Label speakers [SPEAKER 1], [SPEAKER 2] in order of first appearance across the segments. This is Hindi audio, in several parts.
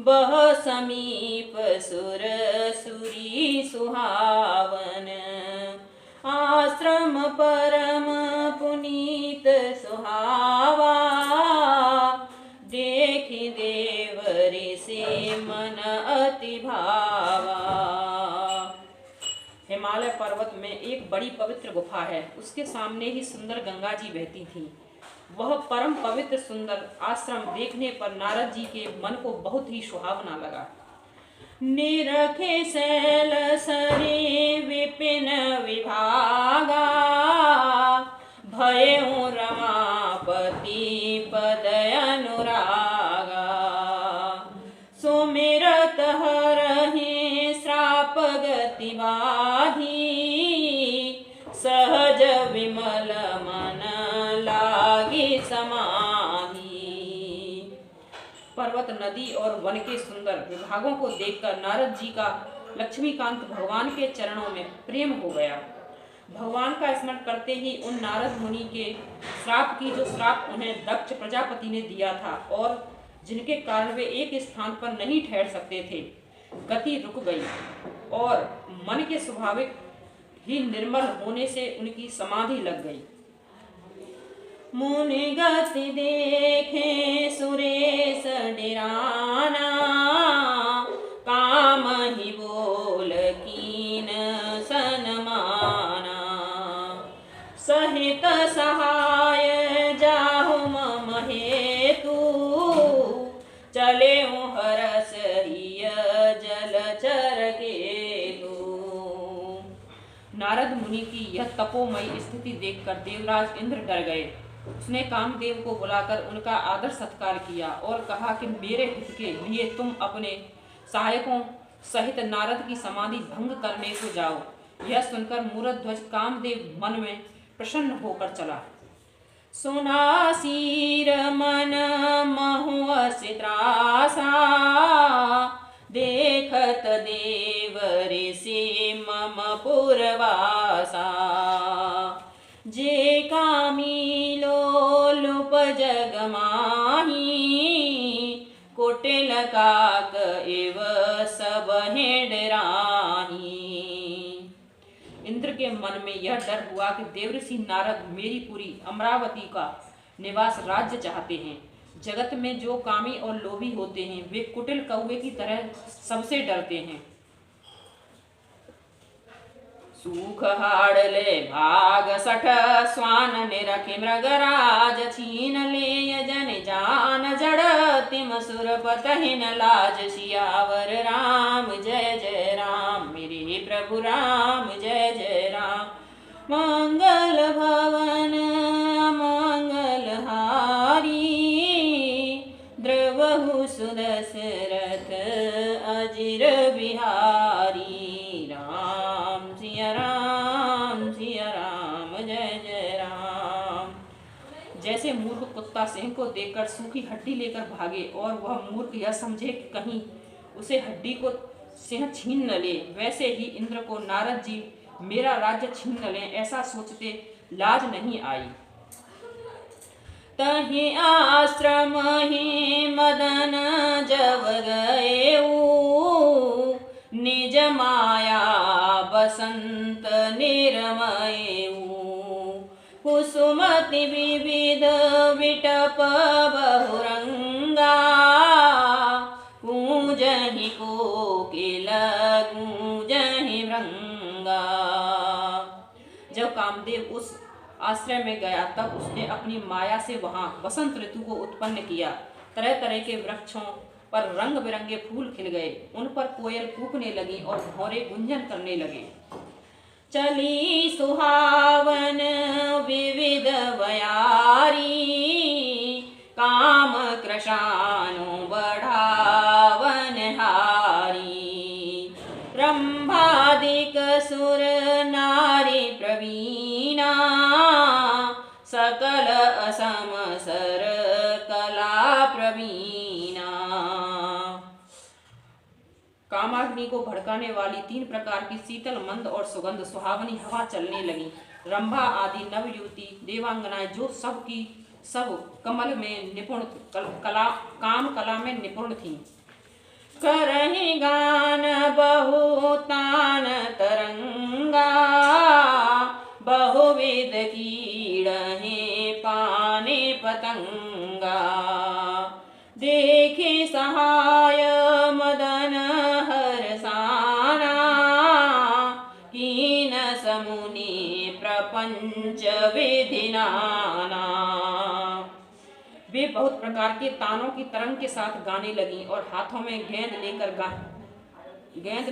[SPEAKER 1] बह समीप सुर सुरी सुहावन, आश्रम परम पुनीत सुहावा, देखि देव ऋषि मन अति भावा। हिमालय पर्वत में एक बड़ी पवित्र गुफा है। उसके सामने ही सुंदर गंगा जी बहती थी। वह परम पवित्र सुंदर आश्रम देखने पर नारद जी के मन को बहुत ही सुहावना लगा। निरखे शैल सरी विपिन विभागा, भयउ रमापति पद अनुरागा, सुमिरत हरहि श्राप गति बाधी, सहज विमल मन लागी समाही। पर्वत, नदी और वन के सुंदर विभागों को देखकर नारद जी का लक्ष्मीकांत भगवान के चरणों में प्रेम हो गया। भगवान का स्मरण करते ही उन नारद मुनि के श्राप की जो श्राप उन्हें दक्ष प्रजापति ने दिया था और जिनके कारण वे एक स्थान पर नहीं ठहर सकते थे, गति रुक गई और मन के स्वाभाविक ही निर्मल होने से उनकी समाधि लग गई। मुनि गति देखे सुरेश डेराना, काम ही बोल कीन सनमाना, सहित सहाय जाहु मम हेतु, चले हरस हिय जलचर केतु। नारद मुनि की यह तपोमयी स्थिति देखकर देवराज इंद्र डर गए। उसने कामदेव को बुलाकर उनका आदर सत्कार किया और कहा कि मेरे हित के लिए तुम अपने सहायकों सहित नारद की समाधि भंग करने को जाओ। यह सुनकर मूरध्वज कामदेव मन में प्रसन्न होकर चला। सुनासीर मन महुअसि त्रासा, देखत देव ऋषि मम पुरवासा, जे कामी लोलुप जग माही, कुटिल काक एव सब डराही। इंद्र के मन में यह डर हुआ कि देवऋषि नारद मेरी पुरी अमरावती का निवास राज्य चाहते हैं। जगत में जो कामी और लोभी होते हैं वे कुटिल कौवे की तरह सबसे डरते हैं। सूख हाड़ले भाग सठ स्वान निरखि मृगराज, छीन ले जन जान जड़ तिम सुरपतहिन लाज, सियावर राम जय जय राम, मेरे प्रभु राम जय जय राम। मंगल भवन मंगल हारी, द्रवहु सुदशरथ अजिर बिहारी, राम सिया राम जय जय राम। जैसे मूर्ख कुत्ता सिंह को देखकर सूखी हड्डी लेकर भागे और वह मूर्ख यह समझे कि कहीं उसे हड्डी को सिंह छीन न ले, वैसे ही इंद्र को नारद जी मेरा राज्य छीन न ले ऐसा सोचते लाज नहीं आई। तहि आश्रम ही मदन जब गएऊ, निज माया बसंत निर्मयऊ, कुसुमति विविध विटप बहुरंगा, गूंजहि कोकिल गूंजहि भृंगा। जब कामदेव उस आश्रय में गया तब उसने अपनी माया से वहां वसंत ऋतु को उत्पन्न किया। तरह तरह के वृक्षों पर रंग बिरंगे फूल खिल गए, उन पर कोयल कूकने लगी और भौरे गुंजन करने लगे। चली सुहावन विविध बयारी, काम कृशानु बढ़ावन हारी, रंभादिक सुर नारी प्रवीणा, सकल असम सर कला प्रवीणा। कामाग्नि को भड़काने वाली 3 प्रकार की शीतल मंद और सुगंध सुहावनी हवा चलने लगी। रंभा आदि नव युवती देवांगनाएं जो सब की सब कमल में निपुण काम कला में निपुण थीं। करहि गान बहुतान तरंगा, बहुविध कीड़हि पाने पतंगा। देखे सहाय मदन हरसाना, कीन समुनि प्रपंच विधि नाना। वे बहुत प्रकार के तानों की तरंग के साथ गाने लगी और हाथों में गेंद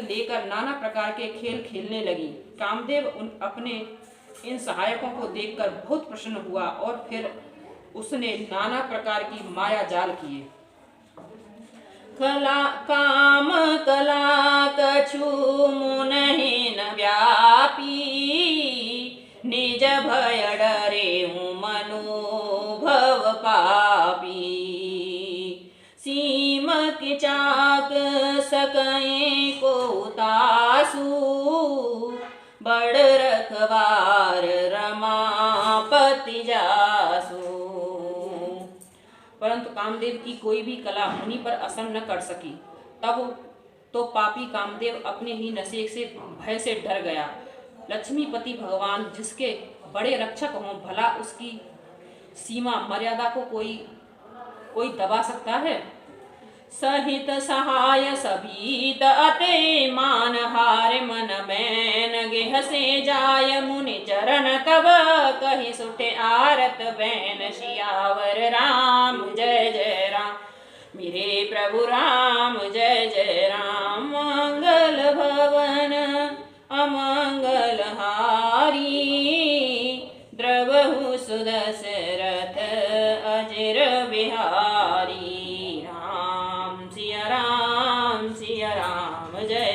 [SPEAKER 1] लेकर नाना प्रकार के खेल खेलने लगी। कामदेव अपने इन सहायकों को देखकर बहुत प्रसन्न हुआ और फिर उसने नाना प्रकार की माया जाल किए। काम कला कछु मुनहि न व्यापी, निज भय डरे मनु भव पापी। सीमक चाक सकय को तासु, बड़ रखवार रमापति जासु। परंतु कामदेव की कोई भी कला मुनि पर असर न कर सकी। तब तो पापी कामदेव अपने ही नशे से भय से डर गया। लक्ष्मीपति भगवान जिसके बड़े रक्षक हों, भला उसकी सीमा मर्यादा को कोई दबा सकता है। सहित सहाय सभीत अते मान हार, मन बैन गेह से जाय मुनि चरण तब, कहि सुटे आरत बैन सियावर राम जय जय राम। मेरे प्रभु राम जय जय राम। मंगल भवन अमंगल हारी, द्रवहु सुदशरथ अजर बिहारी। राम सिया राम जय